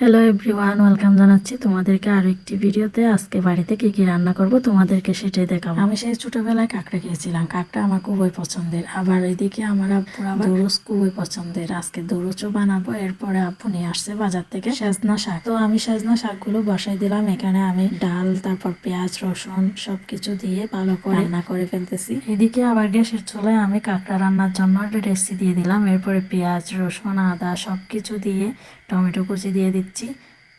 Hello everyone, welcome জানাচ্ছি তোমাদেরকে আরো একটি ভিডিওতে। আজকে বাড়িতে কি কি রান্না করব তোমাদেরকে সেটাই দেখাবো। আমি সেই ছোটবেলায় কাঁকড়া খেয়েছিলাম, কাঁকড়া আমার খুবই পছন্দের। আবার এদিকে আমার আব্বুর আবার দরুস খুবই পছন্দের। আজকে দরুসও বানাবো। এরপরে আব্বু নিয়ে আসছে বাজার থেকে সেজনা শাক। তো আমি সেজনা শাকগুলো বসাই দিলাম। এখানে আমি ডাল, তারপর পেঁয়াজ, রসুন সবকিছু দিয়ে ভালো করে রান্না করে ফেলতেছি। এদিকে আবার গ্যাসের চুলায় আমি কাঁকড়া রান্নার জন্য রেসি দিয়ে দিলাম। এরপরে পেঁয়াজ, রসুন, আদা সবকিছু দিয়ে টমেটো কুচি দিয়ে দিচ্ছি।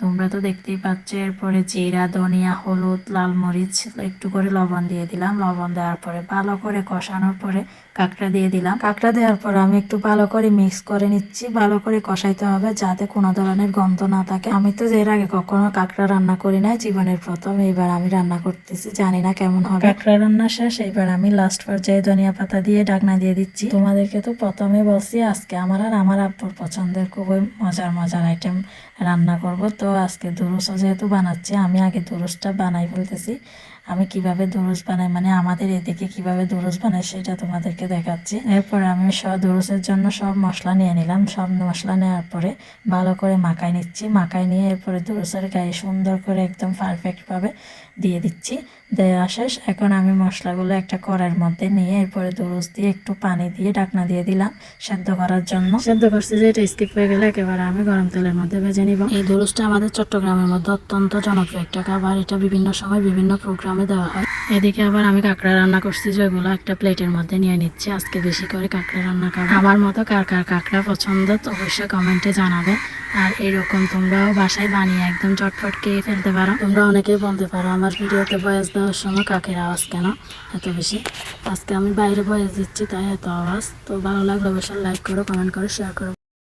তোমরা তো দেখতেই পাচ্ছ। এরপরে জিরা, ধনিয়া, হলুদ, লাল মরিচ, একটু করে লবণ দিয়ে দিলাম। লবণ দেওয়ার পরে ভালো করে কষানোর পরে কাঁকড়া দিয়ে দিলাম। কাঁকড়া দেওয়ার পর আমি একটু ভালো করে মিক্স করে নিচ্ছি। ভালো করে কষাইতে হবে যাতে কোনো ধরনের গন্ধ না থাকে। আমি তো এর আগে কখনো কাঁকড়া রান্না করি নাই, জীবনের প্রথম এইবার আমি রান্না করতেছি, জানি না কেমন হবে। কাঁকড়া রান্না শেষ। এইবার আমি লাস্ট পর্যায়ে ধনিয়া পাতা দিয়ে ঢাকনা দিয়ে দিচ্ছি। তোমাদেরকে তো প্রথমে বলছি আজকে আমার আর আমার আব্বুর পছন্দের খুবই মজার মজার আইটেম রান্না করব। তো আজকে দরুসও যেহেতু বানাচ্ছি, আমি আগে দরুসটা বানাই ফেলতেছি। আমি কিভাবে দরুস বানাই, মানে আমাদের এদিকে কিভাবে দরুস বানাই সেটা তোমাদেরকে দেখাচ্ছি। এরপরে আমি সব দরুসের জন্য সব মশলা নিয়ে নিলাম। সব মশলা নেওয়ার পরে ভালো করে মাখাই নিচ্ছি। মাখাই নিয়ে এরপরে দরুসের গায়ে সুন্দর করে একদম পারফেক্টভাবে দিয়ে দিচ্ছি। দেওয়া শেষ। এখন আমি মশলাগুলো একটা কড়াইয়ের মধ্যে নিয়ে এরপরে দরুস দিয়ে একটু পানি দিয়ে ঢাকনা দিয়ে দিলাম সেদ্ধ করার জন্য। সেদ্ধ করছি যে এটা স্কিপ হয়ে গেলে একেবারে আমি গরম তেলের মধ্যে ভেজে নিব। এই দরুসটা আমাদের চট্টগ্রামের মধ্যে অত্যন্ত জনপ্রিয় একটা খাবার। এটা বিভিন্ন সময় বিভিন্ন প্রোগ্রামে দেওয়া হয়। এদিকে আবার আমি কাঁকড়া রান্না করছি, যেগুলো একটা প্লেটের মধ্যে নিয়ে নিচ্ছি। আজকে বেশি করে কাঁকড়া রান্না খাবো। আমার মতো কার কার কাঁকড়া পছন্দ তো অবশ্যই কমেন্টে জানাবে। আর এরকম তোমরাও বাসায় বানিয়ে একদম চটপট খেয়ে ফেলতে পারো। তোমরা অনেকেই বলতে পারো আমার ভিডিওতে ভয়েস দেওয়ার সময় কাকের আওয়াজ কেন এত বেশি। আজকে আমি বাইরে ভয়েস দিচ্ছি তাই এত আওয়াজ। তো ভালো লাগলে অবশ্যই লাইক করো, কমেন্ট করো, শেয়ার করো।